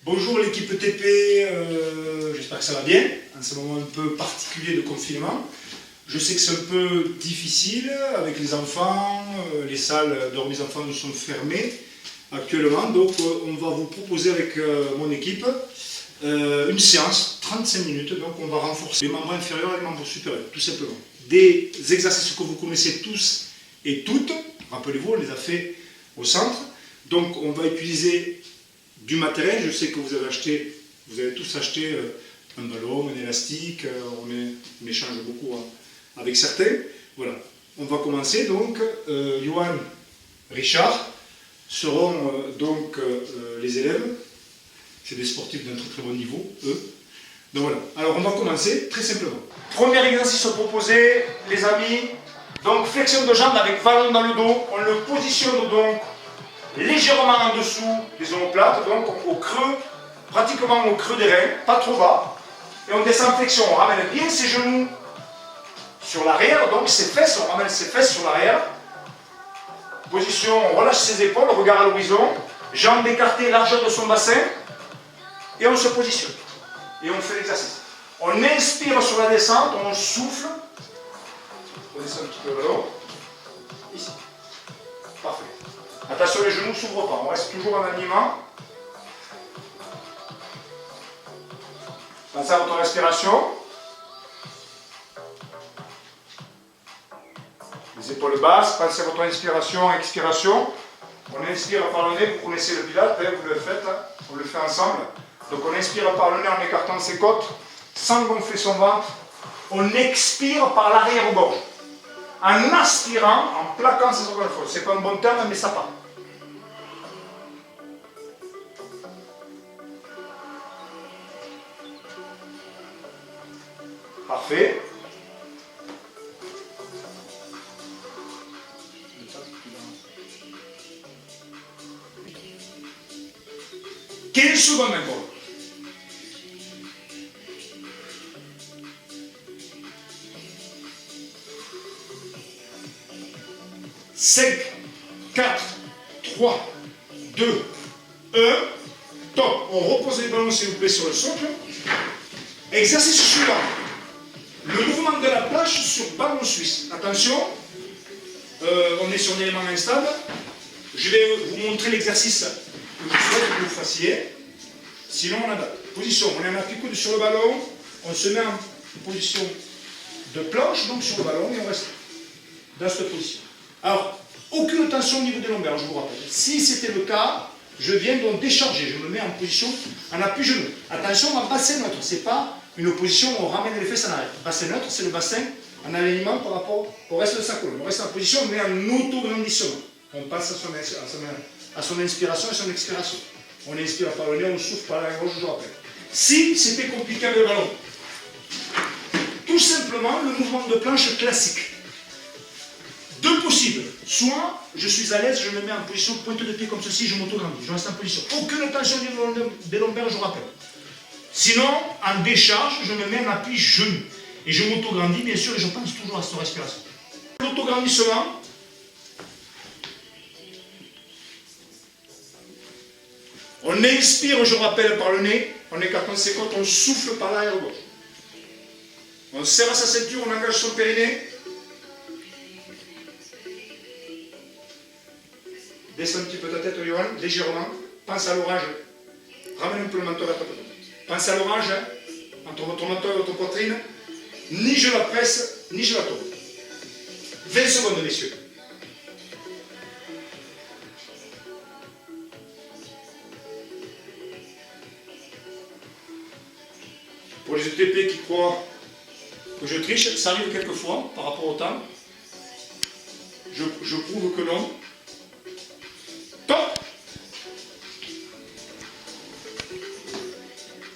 Bonjour l'équipe TP, j'espère que ça va bien, en ce moment un peu particulier de confinement. Je sais que c'est un peu difficile avec les enfants, les salles de remise enfants nous sont fermées actuellement, donc on va vous proposer avec mon équipe une séance, 35 minutes, donc on va renforcer les membres inférieurs et les membres supérieurs, tout simplement. Des exercices que vous connaissez tous et toutes, rappelez-vous, on les a fait au centre, donc on va utiliser du matériel. Je sais que vous avez tous acheté un ballon, un élastique, on échange beaucoup avec certains. Voilà, on va commencer donc. Johan, Richard seront donc les élèves. C'est des sportifs d'un très bon niveau, eux. Donc voilà, alors on va commencer très simplement. Premier exercice proposé, les amis. Donc flexion de jambes avec ballon dans le dos. On le positionne donc légèrement en dessous des omoplates, donc au creux, pratiquement au creux des reins, pas trop bas. Et on descend en flexion, on ramène bien ses genoux sur l'arrière, donc ses fesses, on ramène ses fesses sur l'arrière. Position, on relâche ses épaules, regard à l'horizon, jambes écartées, largeur de son bassin, et on se positionne. Et on fait l'exercice. On inspire sur la descente, on souffle, on descend un petit peu le ballon, ici. Parfait. Attention, les genoux ne s'ouvrent pas, on reste toujours en alignement. Pensez à votre respiration. Les épaules basses, pensez à votre inspiration, expiration. On inspire par le nez, vous connaissez le pilates, vous le faites, on le fait ensemble. Donc on inspire par le nez en écartant ses côtes, sans gonfler son ventre. On expire par l'arrière-gorge. En aspirant, en plaquant ses organes folles. C'est pas un bon terme, mais ça part. Parfait. Quelle seconde encore? Cinq, 4, 3, 2, 1. Top. On repose les ballons s'il vous plaît sur le socle. Exercice suivant. Le mouvement de la planche sur ballon suisse. Attention, on est sur un élément instable. Je vais vous montrer l'exercice que je souhaite que vous fassiez. Sinon, on adapte. Position, on est en appui-coude sur le ballon. On se met en position de planche, donc sur le ballon, et on reste dans cette position. Alors, aucune tension au niveau des lombaires, je vous rappelle. Si c'était le cas, je viens donc décharger. Je me mets en position en appui-genou. Attention, en bassin neutre, c'est pas une position où on ramène les fesses en arrière. Bassin neutre, c'est le bassin en alignement par rapport au reste de sa colonne. On reste en position, mais en auto-grandissement. On passe à son inspiration et son expiration. On inspire par le nez, on souffle par la gauche, je rappelle. Si c'était compliqué avec le ballon, tout simplement le mouvement de planche classique. Deux possibles. Soit je suis à l'aise, je me mets en position pointe de pied comme ceci, je m'auto-grandis. Je reste en position. Aucune tension des lombaires, je rappelle. Sinon, en décharge, je me mets en appui genou. Et je m'auto-grandis, bien sûr, et je pense toujours à cette respiration. L'autograndissement. On inspire, je rappelle, par le nez. On écarte ses côtes, on souffle par l'arrière-gauche. On serre sa ceinture, on engage son périnée. Descends un petit peu ta tête, Johan, légèrement. Pense à l'orage. Ramène un peu le menton vers ta tête. Pense à l'orage, entre votre menton et votre poitrine. Ni je la presse, ni je la tourne. 20 secondes, messieurs. Pour les ETP qui croient que je triche, ça arrive quelquefois par rapport au temps. Je prouve que non. Top.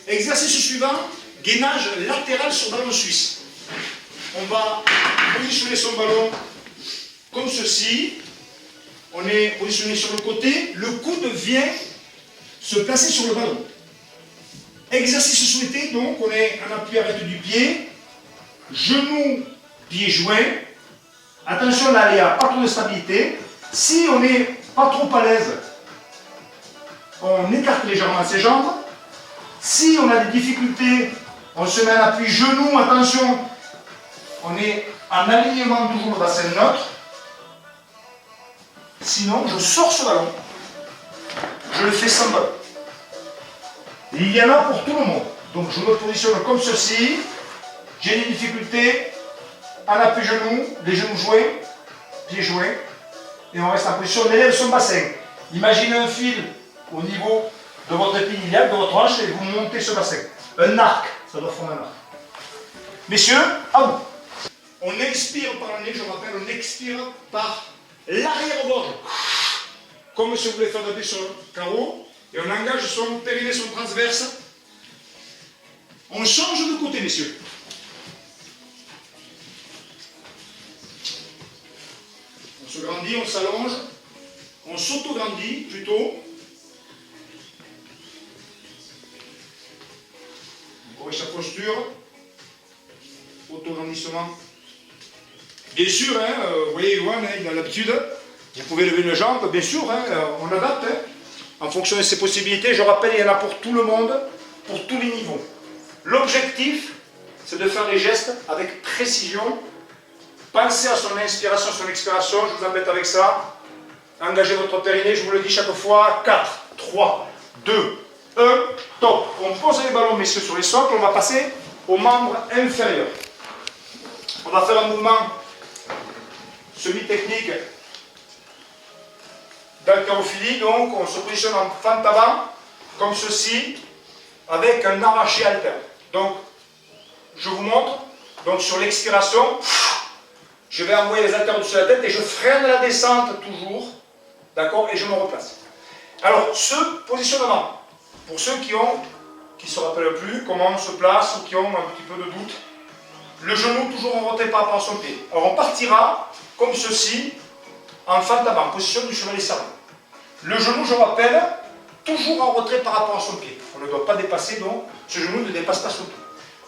Exercice suivant, gainage latéral sur ballon suisse. On va positionner son ballon comme ceci. On est positionné sur le côté. Le coude vient se placer sur le ballon. Exercice souhaité, donc on est en appui arrêt du pied. Genou, pied joint. Attention là, il n'y a pas trop de stabilité. Si on n'est pas trop à l'aise, on écarte légèrement ses jambes, Si on a des difficultés, on se met en appui genou, attention, on est en alignement toujours le bassin neutre. Sinon, je sors ce ballon, je le fais sans ballon. Il y en a pour tout le monde. Donc je me positionne comme ceci, j'ai des difficultés, en appui genou, les genoux joints, pieds joints, et on reste en position, on élève son bassin. Imaginez un fil au niveau de votre épine iliaque, de votre hanche, et vous montez ce bassin. Un arc, ça doit former un arc. Messieurs, à vous. On inspire par le nez, je rappelle, on expire par l'arrière-gorge. Comme si vous voulez faire des sur le carreau, et on engage son périnée, son transverse. On change de côté, messieurs. On se grandit, on s'allonge, on s'auto-grandit plutôt. On corrige sa posture. Auto-grandissement. Bien sûr, hein, vous voyez, Yohan, hein, il a l'habitude. Vous pouvez lever une jambe, bien sûr, hein, on adapte. Hein, en fonction de ses possibilités. Je rappelle, il y en a pour tout le monde, pour tous les niveaux. L'objectif, c'est de faire les gestes avec précision. Pensez à son inspiration, son expiration, je vous embête avec ça. Engagez votre périnée, je vous le dis chaque fois. 4, 3, 2, 1, top. On pose les ballons, messieurs, sur les socles, on va passer aux membres inférieurs. On va faire un mouvement semi-technique d'haltérophilie, donc on se positionne en fente avant, comme ceci, avec un arraché alterne. Donc, je vous montre, donc sur l'expiration, je vais envoyer les haltères au-dessus de la tête et je freine la descente toujours, d'accord, et je me replace. Alors, ce positionnement, pour ceux qui ne se rappellent plus comment on se place ou qui ont un petit peu de doute, le genou toujours en retrait par rapport à son pied. Alors, on partira comme ceci, en fente avant, position du chevalier servant. Le genou, je rappelle, toujours en retrait par rapport à son pied. On ne doit pas dépasser, donc ce genou ne dépasse pas son pied.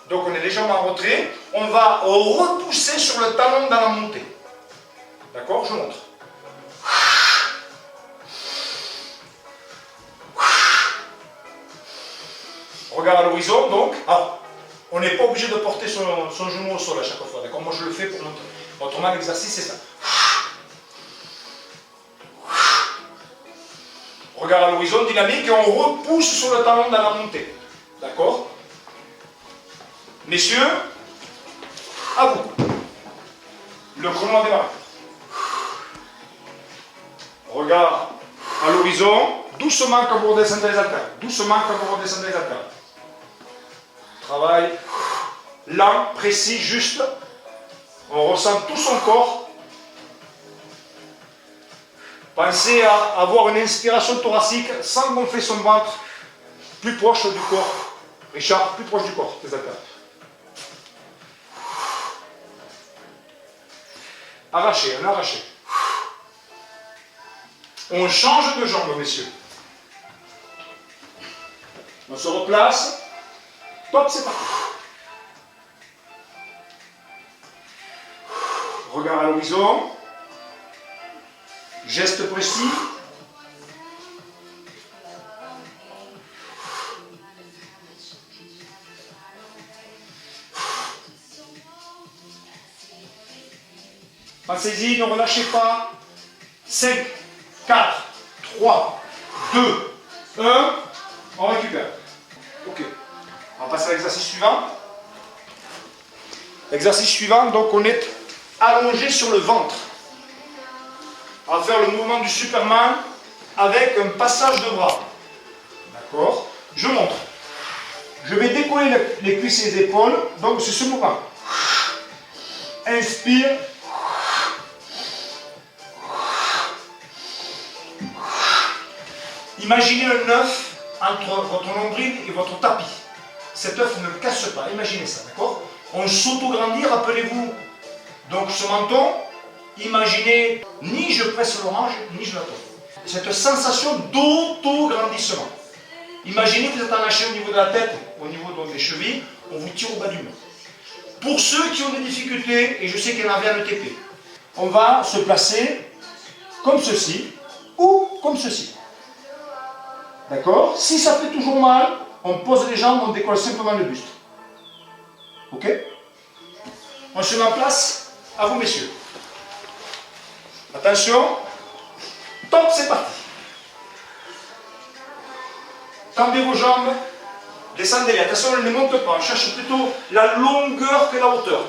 Donc on est légèrement en retrait. On va repousser sur le talon dans la montée. D'accord? Je montre. Regard à l'horizon, donc. Alors, on n'est pas obligé de porter son genou au sol à chaque fois. D'accord? Moi je le fais pour montrer. Autrement, l'exercice, c'est ça. Regard à l'horizon, dynamique, et on repousse sur le talon dans la montée. D'accord? Messieurs, à vous. Le chrono a démarré. Regard à l'horizon, doucement quand vous redescendez les haltères. Doucement quand vous redescendez les haltères. Travail lent, précis, juste. On ressent tout son corps. Pensez à avoir une inspiration thoracique sans gonfler son ventre, plus proche du corps. Richard, plus proche du corps, tes haltères. Arraché, un arraché. On change de jambe, messieurs. On se replace. Top, c'est parti. Regard à l'horizon. Geste précis. Pensez-y, ne relâchez pas. 5, 4, 3, 2, 1. On récupère. Ok. On va passer à l'exercice suivant. L'exercice suivant, donc on est allongé sur le ventre. On va faire le mouvement du Superman avec un passage de bras. D'accord? Je montre. Je vais décoller les cuisses et les épaules. Donc c'est ce mouvement. Inspire. Imaginez un œuf entre votre nombril et votre tapis. Cet œuf ne casse pas. Imaginez ça, d'accord? On s'auto-grandit, rappelez-vous. Donc ce menton, imaginez, ni je presse l'orange, ni je la tombe. Cette sensation d'auto-grandissement. Imaginez que vous êtes enlâché au niveau de la tête, au niveau donc, des chevilles, on vous tire au bas du mur. Pour ceux qui ont des difficultés, et je sais qu'il y en avait à l'ETP, on va se placer comme ceci, ou comme ceci. D'accord? Si ça fait toujours mal, on pose les jambes, on décolle simplement le buste. Ok? On se met en place. À vous, messieurs. Attention. Top, c'est parti. Tendez vos jambes. Descendez-les. Attention, ne monte pas. On cherche plutôt la longueur que la hauteur.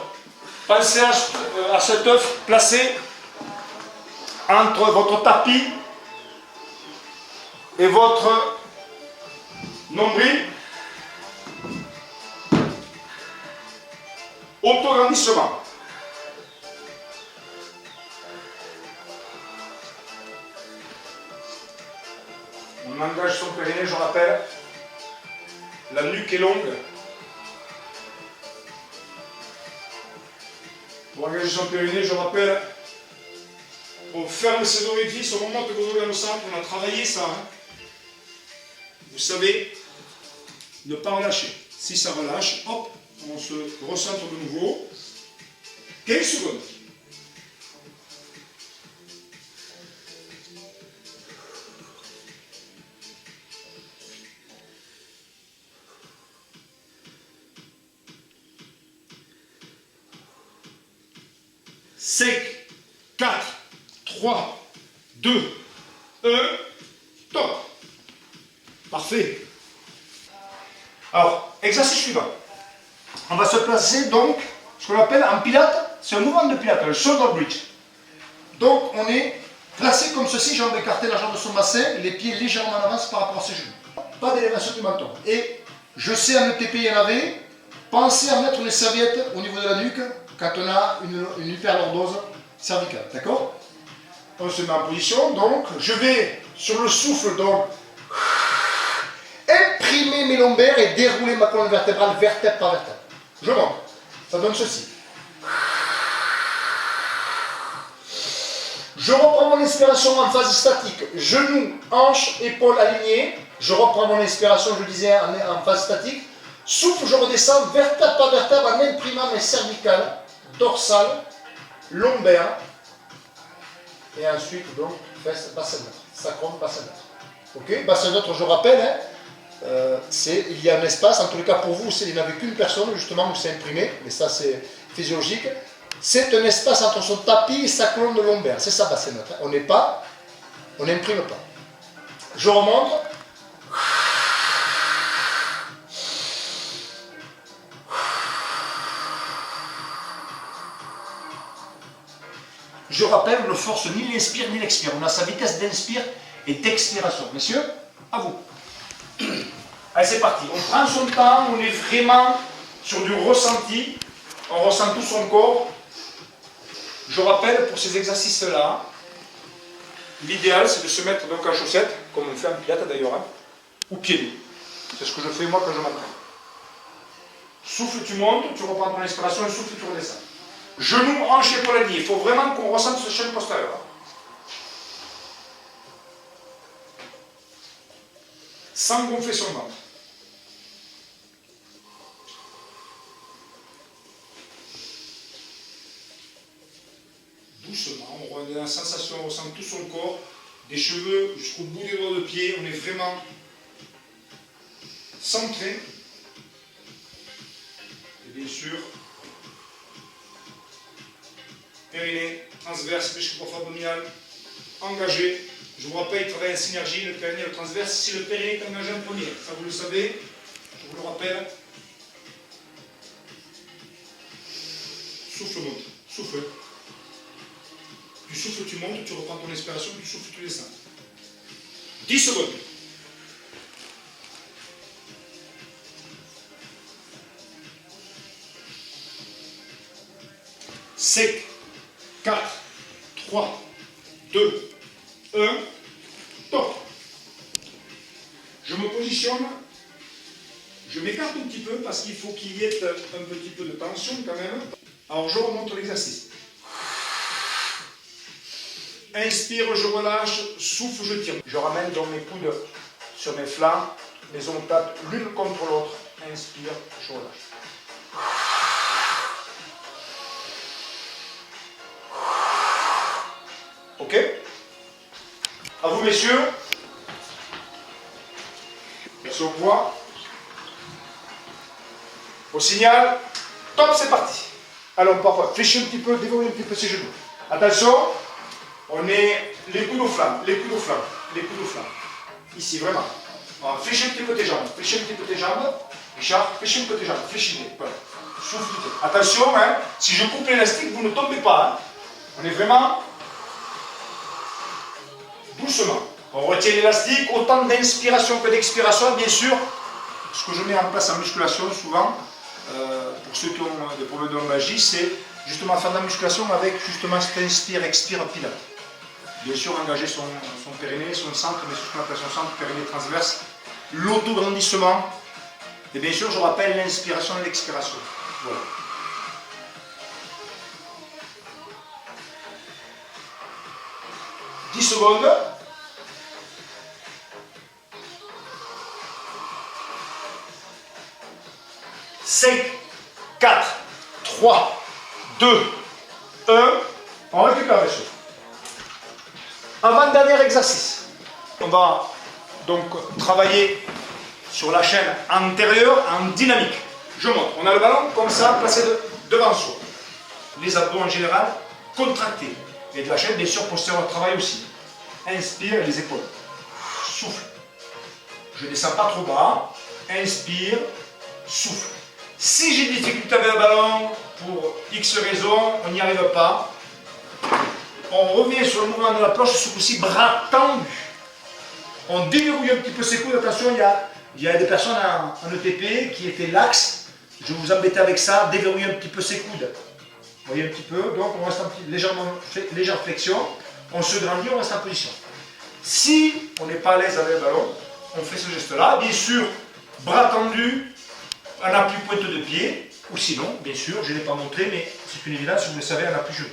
Pensez à cet œuf placé entre votre tapis et votre nombril. Auto-grandissement. On engage son périnée, je rappelle. La nuque est longue. Pour engager son périnée, je rappelle, on ferme ses orifices au moment que vous ouvrez le centre. On a travaillé ça. Hein. Vous savez, ne pas relâcher. Si ça relâche, hop, on se recentre de nouveau. 15 secondes. Cinq, 4, 3, 2, 1, top. Parfait. Alors, exercice suivant. On va se placer donc, ce qu'on appelle en pilates, c'est un mouvement de pilates, le shoulder bridge. Donc on est placé comme ceci, jambes écartées, la jambe de son bassin, les pieds légèrement en avance par rapport à ses genoux. Pas d'élévation du menton. Et je sais en ETP y en avait, pensez à mettre les serviettes au niveau de la nuque quand on a une hyperlordose cervicale, d'accord? On se met en position, donc je vais sur le souffle, donc imprimer mes lombaires et dérouler ma colonne vertébrale vertèbre par vertèbre. Je monte, ça donne ceci. Je reprends mon inspiration en phase statique, genoux, hanches, épaules alignées. Je reprends mon inspiration, je disais, en phase statique. Souffle, je redescends vertèbre par vertèbre en imprimant mes cervicales, dorsales, lombaires. Et ensuite, donc, fesses, bassin neutre. Sacrum, bassin neutre. Ok, bassin neutre, je rappelle, hein, il y a un espace, en tous les cas pour vous, il n'y en avait qu'une personne justement où c'est imprimé, mais ça c'est physiologique. C'est un espace entre son tapis et sa colonne lombaire, c'est ça bassin neutre. On n'imprime pas. Je remonte. Je rappelle, on ne force ni l'inspire ni l'expire. On a sa vitesse d'inspire et d'expiration. Messieurs, à vous. Allez, c'est parti. On prend son temps, on est vraiment sur du ressenti. On ressent tout son corps. Je rappelle, pour ces exercices-là, l'idéal, c'est de se mettre donc en chaussettes, comme on fait en pilates d'ailleurs, hein, ou pieds nus. C'est ce que je fais moi quand je m'entraîne. Souffle, tu montes, tu reprends ton inspiration, et souffle, tu redescends. Genoux, hanches, épaules alignées. Il faut vraiment qu'on ressente ce chaîne postérieur. Hein. Sans gonfler son ventre. Doucement, on a la sensation, on ressent tout son corps, des cheveux jusqu'au bout des doigts de pied, on est vraiment centré. Et bien sûr, périnée, transverse, pêche profond abdominal, engagé. Je vous rappelle, il travaille en synergie, le périnée et le transverse, si le périnée est engagé en premier. Ça vous le savez, je vous le rappelle. Souffle, monte, souffle. Tu souffles, tu montes, tu reprends ton inspiration, tu souffles, tu descends. 10 secondes. Sec. 4, 3, 2, 1, top. Je me positionne, je m'écarte un petit peu parce qu'il faut qu'il y ait un petit peu de tension quand même. Alors je remonte l'exercice. Inspire, je relâche, souffle, je tire. Je ramène donc mes coudes sur mes flancs, les omoplates l'une contre l'autre. Inspire, je relâche. Ok? À vous messieurs. Merci au revoir. Au signal, top, c'est parti. Alors on part, fléchis un petit peu, déverrouille un petit peu ses genoux. Attention, on est les coudes aux flammes, les coudes aux flammes, les coudes aux flammes. Ici, vraiment. Fléchis un petit peu tes jambes, fléchis un petit peu tes jambes. Richard, fléchis un peu tes jambes, fléchis-les. Voilà. Souffle. Attention, hein, si je coupe l'élastique, vous ne tombez pas. Hein. On est vraiment doucement. On retient l'élastique, autant d'inspiration que d'expiration, bien sûr. Ce que je mets en place en musculation, souvent, pour ceux qui ont des problèmes de lombalgie, c'est justement faire de la musculation avec justement cet inspire-expire pilate. Bien sûr, engager son périnée, son centre, mais ce qu'on appelle son centre, périnée transverse, l'autograndissement. Et bien sûr, je rappelle l'inspiration et l'expiration. Voilà. « 10 secondes. « 5, 4, 3, 2, 1. On récupère les choses. Avant-dernier exercice. On va donc travailler sur la chaîne antérieure en dynamique. Je monte. On a le ballon comme ça, placé devant soi. Les abdos en général contractés. Et de la chaîne, bien sûr, postérieure travaille aussi. Inspire les épaules. Souffle. Je ne descends pas trop bas. Inspire, souffle. Si j'ai des difficultés avec le ballon, pour X raisons, on n'y arrive pas. On revient sur le mouvement de la planche, ce coup-ci, bras tendus. On déverrouille un petit peu ses coudes. Attention, il y a des personnes en ETP qui étaient laxes. Je vais vous embêter avec ça. Déverrouiller un petit peu ses coudes. Vous voyez un petit peu. Donc, on reste légère flexion. On se grandit, on reste en position. Si on n'est pas à l'aise avec le ballon, on fait ce geste-là. Bien sûr, bras tendus, un appui pointe de pied. Ou sinon, bien sûr, je ne l'ai pas montré, mais c'est une évidence, vous le savez, un appui genou.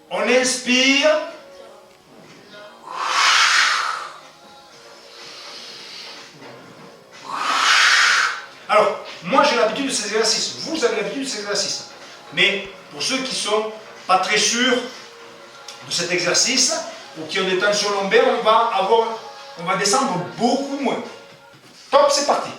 On inspire. Alors, moi j'ai l'habitude de ces exercices, vous avez l'habitude de ces exercices. Mais pour ceux qui ne sont pas très sûrs de cet exercice, ou qui ont des tensions lombaires, on va descendre beaucoup moins. Top, c'est parti.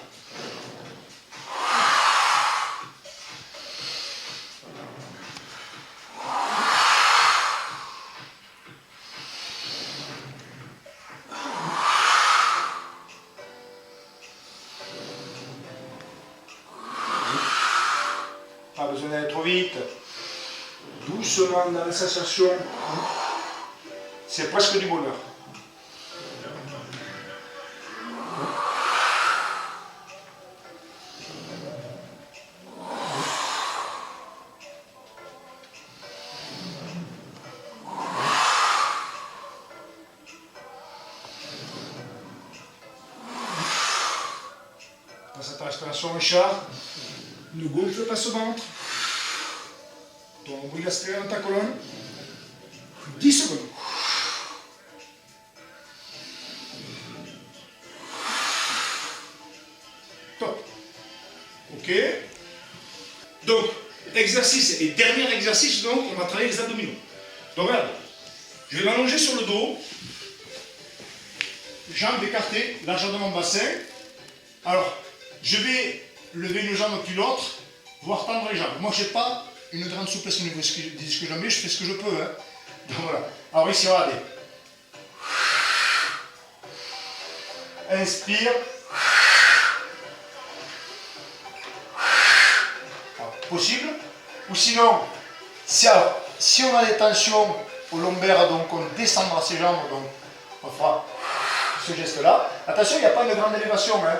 Pas besoin d'aller trop vite. Doucement dans la sensation. C'est presque du bonheur. Passe à ta respiration, Richard. Ne gonfle pas ce ventre. Ton nombril aspiré dans ta colonne. 10 secondes. Top. Ok. Donc, exercice et dernier exercice, donc, on va travailler les abdominaux. Donc, regarde. Je vais m'allonger sur le dos. Jambes écartées, largeur de mon bassin. Alors, je vais lever une jambe puis l'autre, voire tendre les jambes. Moi, je n'ai pas une grande souplesse au niveau de ce que j'en mets, je fais ce que je peux. Hein. Donc, voilà. Alors ici, regardez. Inspire. Alors, possible. Ou sinon, si on a des tensions au lombaire, donc on descendra ses jambes, donc on fera ce geste-là. Attention, il n'y a pas de grande élévation. Hein.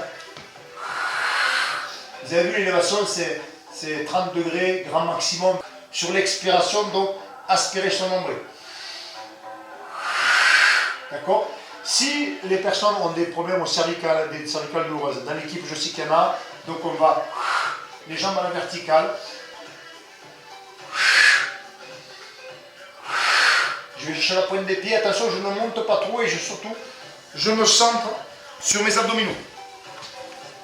Vous avez vu, l'élévation, c'est 30 degrés, grand maximum. Sur l'expiration, donc, aspirer son nombril. D'accord? Si les personnes ont des problèmes au cervical, des cervicales douloureuses, dans l'équipe, je sais qu'il y en a, donc on va les jambes à la verticale. Je vais chercher la pointe des pieds. Attention, je ne monte pas trop et surtout, je me centre sur mes abdominaux.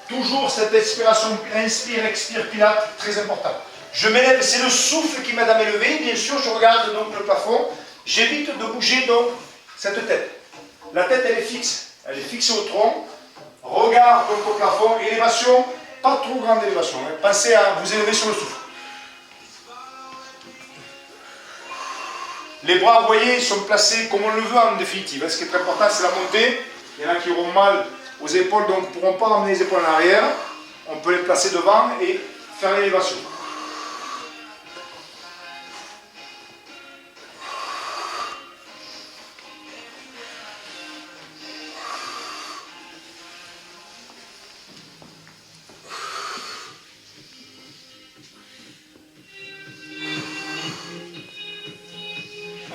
Toujours cette expiration, inspire, expire, pilate, très important. Je m'élève, c'est le souffle qui m'aide à m'élever. Bien sûr, je regarde donc le plafond. J'évite de bouger donc cette tête. La tête, elle est fixe au tronc. Regard donc au plafond, élévation pas trop grande élévation. Hein. Pensez à vous élever sur le souffle. Les bras, vous voyez, sont placés comme on le veut en définitive. Ce qui est très important, c'est la montée. Il y en a qui auront mal aux épaules, donc ne pourront pas ramener les épaules en arrière. On peut les placer devant et faire l'élévation.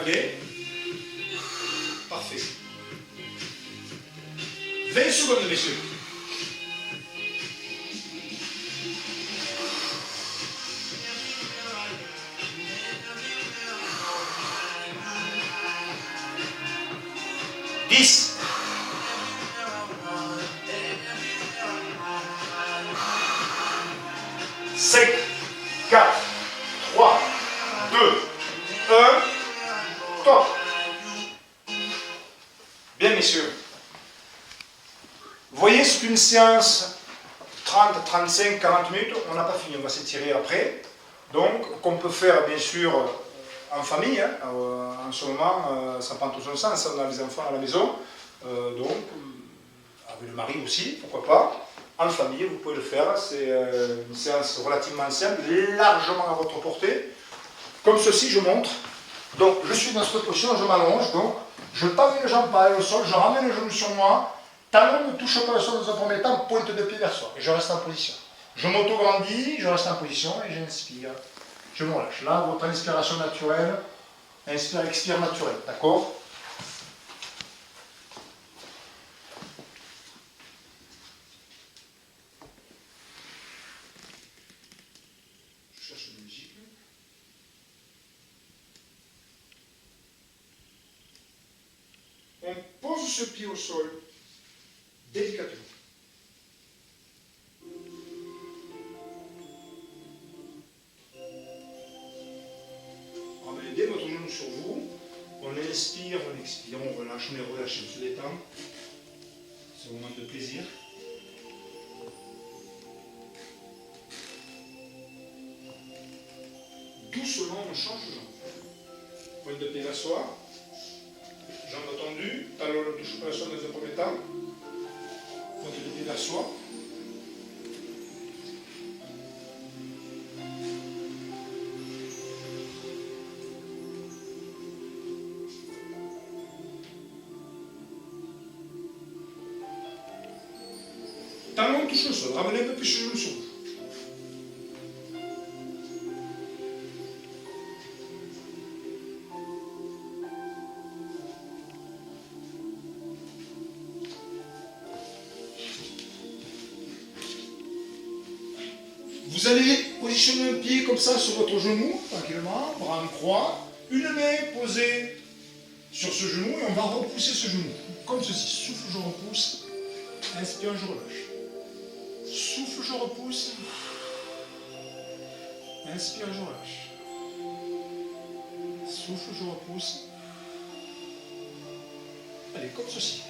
Allez. Parfait. 20 secondes, messieurs. Dix. 5, 4, 3, 2, 1. Top. Bien, messieurs. Vous voyez, c'est une séance 30, 35, 40 minutes. On n'a pas fini, on va s'étirer après. Donc, qu'on peut faire, bien sûr, en famille. Hein. En ce moment, ça prend tout son sens. On a les enfants à la maison. Donc, avec le mari aussi, pourquoi pas. En famille, vous pouvez le faire. C'est une séance relativement simple, largement à votre portée. Comme ceci, je montre. Donc, je suis dans cette position, je m'allonge, donc, je tends les jambes parallèles au sol, je ramène le genou sur moi, talon ne touche pas le sol dans un premier temps, pointe de pied vers soi, et je reste en position. Je m'auto-grandis, je reste en position, et j'inspire. Je me relâche. Là, votre inspiration naturelle, inspire, expire naturel, d'accord? Je cherche une musique. On pose ce pied au sol, délicatement. Ramenez bien votre genou sur vous. On inspire, on expire, on relâche, on est relâché, on se détend. C'est un moment de plaisir. Doucement, on change de jambe. Pointe de pied vers soi. Jambes tendues, talon ne touche pas le sol dans un premier temps. Pointe de pied vers soi. Talon touche le sol, ramenez un peu plus le genou sur vous. Vous allez positionner un pied comme ça sur votre genou, tranquillement, bras en croix, une main posée sur ce genou et on va repousser ce genou, comme ceci. Souffle, je repousse, inspire, je relâche. Souffle, je repousse, inspire, je relâche. Souffle, je repousse. Allez, comme ceci.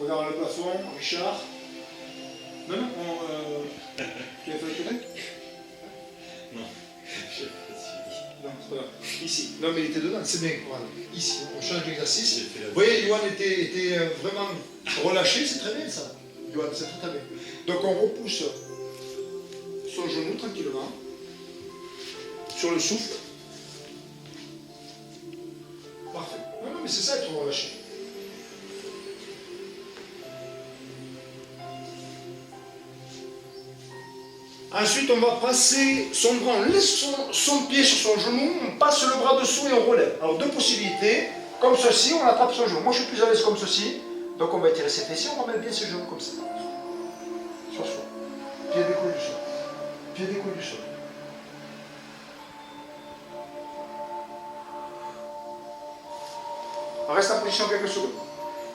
Regarde le plafond, Richard. Non, non, tu as fait le connaître? Non, je n'ai pas suivi. Non, c'est pas grave. Ici. Non, mais il était dedans, c'est bien. Voilà. Ici, on change d'exercice. J'ai fait la Vous voyez, Yoann était vraiment relâché, c'est très bien ça. Yoann, c'est très bien. Donc on repousse son genou tranquillement sur le souffle. Parfait. Non, non, mais c'est ça être relâché. Ensuite, on va passer son bras, on laisse son pied sur son genou, on passe le bras dessous et on relève. Alors, deux possibilités. Comme ceci, on attrape son genou. Moi, je suis plus à l'aise comme ceci. Donc, on va étirer ses fessiers, on ramène bien ses genoux comme ça. Sur soi. Pied décollé du sol. Pied décollé du sol. On reste en position quelques secondes.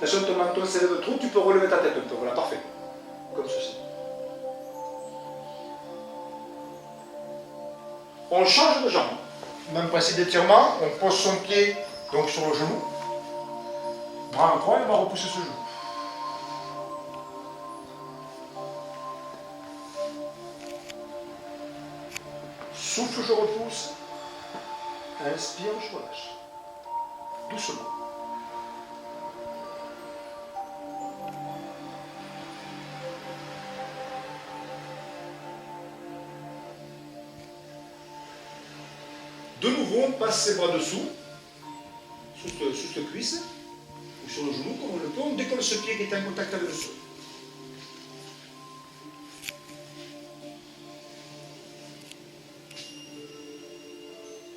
Attention, ton menton s'élève trop, tu peux relever ta tête un peu. Voilà, parfait. Comme ceci. On change de jambe. Même principe d'étirement, on pose son pied donc sur le genou. Bras en croix et on va repousser ce genou. Souffle, je repousse. Inspire, je relâche. Doucement. De nouveau, on passe ses bras dessous, sous cette cuisse, ou sur le genou, comme on le peut. On décolle ce pied qui est en contact avec le sol.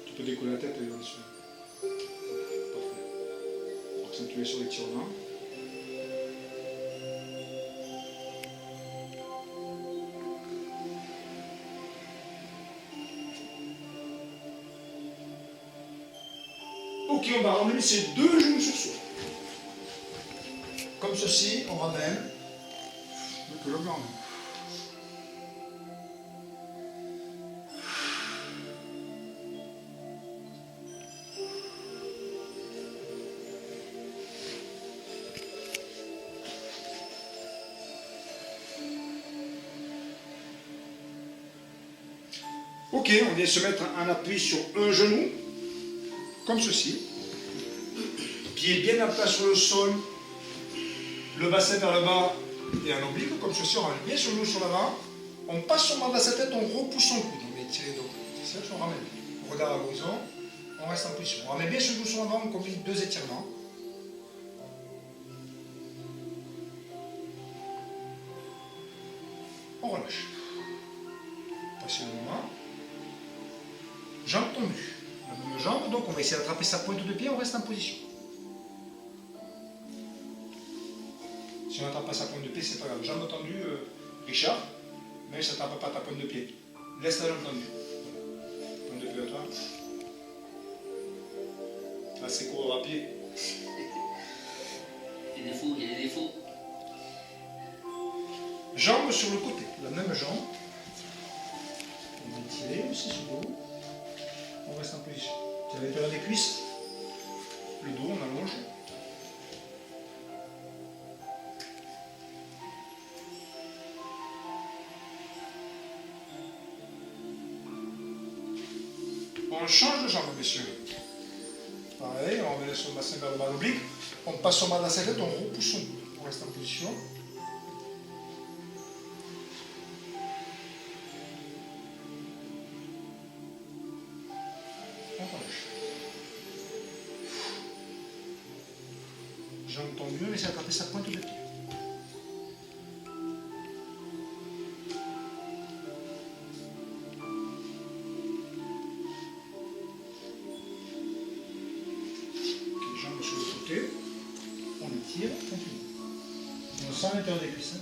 Tu peux décoller la tête et bien sûr. Parfait. Accentuer sur l'étirement. Ok, on va ramener ses deux genoux sur soi. Comme ceci, on ramène. Le le blanc. Ok, on vient se mettre en appui sur un genou, comme ceci. Pied bien à plat sur le sol, le bassin vers le bas et un oblique, comme ceci. On ramène bien son genou sur l'avant. On passe sur le bas de sa tête, on repousse son coude. On met tiré donc. C'est ça, on ramène. On regarde à l'horizon, on reste en position. On ramène bien son genou sur l'avant, on combine deux étirements. On relâche. Passez le moment. Jambes tendues. La même jambe, donc on va essayer d'attraper sa pointe de pied, on reste en position. Si on n'attrape pas sa pointe de pied, c'est pas grave. Jambes tendues, Richard, mais ça ne tape pas ta pointe de pied. Laisse la jambe tendue. Voilà. Pointe de pied à toi. Là, c'est courir à pied. Il y a des défauts, il y a des défauts. Jambes sur le côté, la même jambe. On va tirer aussi sur le dos. On reste en position. Tu as l'intérieur des cuisses, le dos, on allonge. On change de jambe, messieurs. Pareil, on remet son bassin vers le bas l'oblique. On passe son bas de la tête, on repousse son coude. On reste en position. On relâche. Jambes tendues, on essaie d'attraper sa pointe de pied. Ok, jambes sur le côté. On étire, on continue. On sent l'intérieur des cuisses.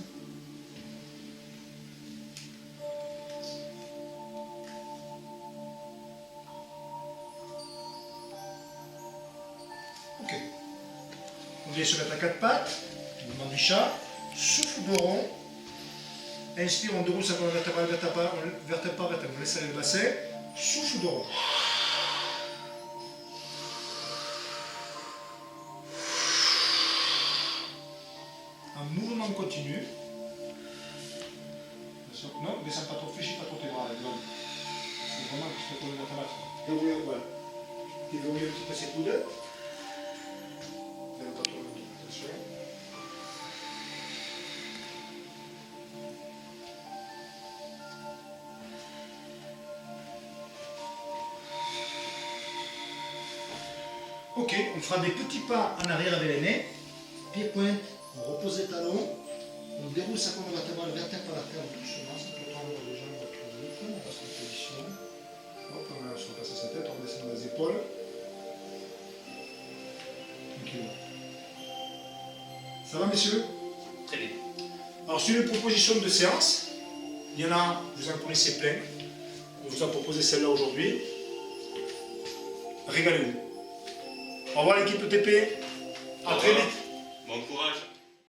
Ok. On vient se mettre à quatre pattes, mouvement du chat, souffle de rond. Inspire, on déroule sa colonne vertébrale, vertébrale, on laisse aller le bassin. Souffle de rond. Un mouvement continu. Non, descends pas trop, fléchis pas trop tes bras. C'est vraiment que tu fais colonne vertébrale. Déroule, voilà. Déverrouille un petit peu ses coudes. Attention. Ok, on fera des petits pas en arrière avec les mains. Pied pointe, on repose les talons. On déroule sa colonne vertébrale, vertèbre par terre doucement. Ça peut tendre les jambes à trop vite. On passe en position. Hop, on passe à sa tête, on descend les épaules. Tranquillement. Ça va, messieurs? Très bien. Alors, sur les propositions de séance, il y en a, vous en connaissez plein. On vous a proposé celle-là aujourd'hui. Régalez-vous. Au revoir l'équipe TP. À très vite. Bon courage.